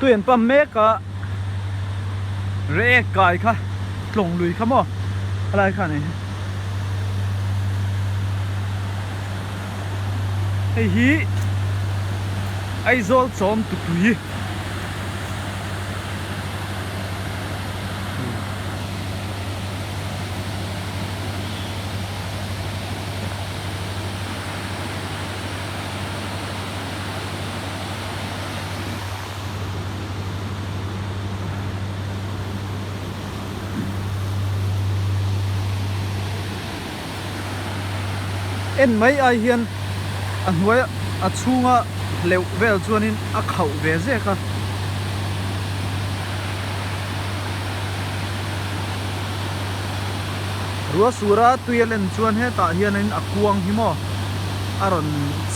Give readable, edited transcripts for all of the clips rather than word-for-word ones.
tuyển pam mẹ cả rễ cài kha lồng lùi khăm mòอะไรkha này hey hi ai zol chom tu tui en mấy ai hiền anh nuôi à chunga leu vel chuanin a khau ve zeka rua sura tuilen chuan he ta hianin akuang hi mo aron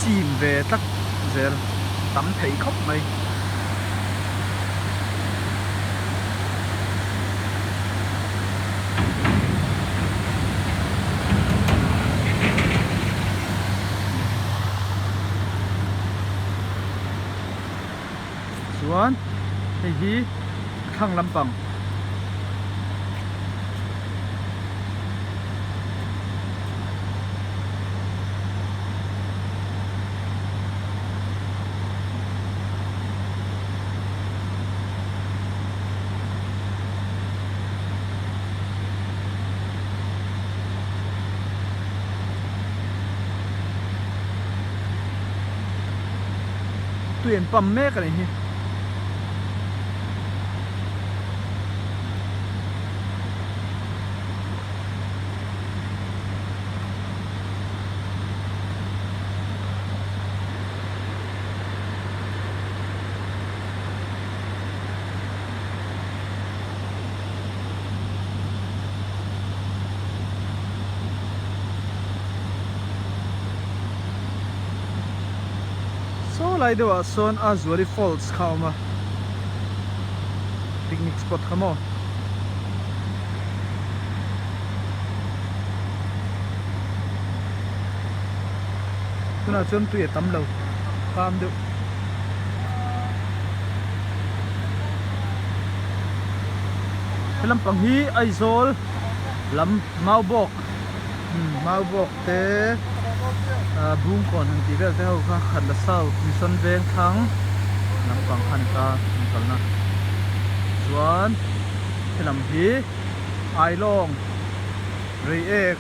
chim ve tak zer tam thei khop mai chuan hei hi thang lampang tuyển pam mẹ cái này hi so lai dewa son Azuari Falls khawma picnic spot khamo tuna chon tu e tam lo kam de lam pang hi aizol lam maubok te bung kon han ti vel te ho kha khat la sau mission veng thang lam pang khan ta kalna chuan thelam hi ai long rei ek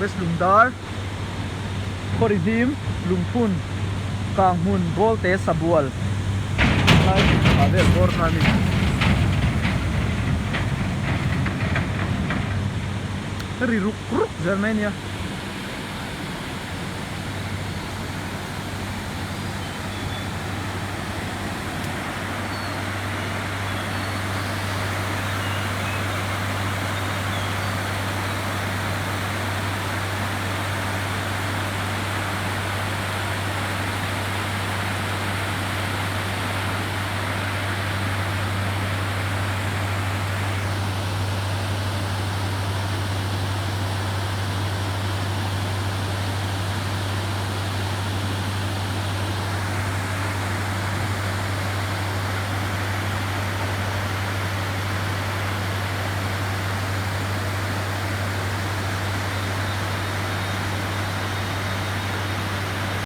west lungdar khoridim lungphun kang hun bol te sabual ai ave bor khani ri ruk ruk Germania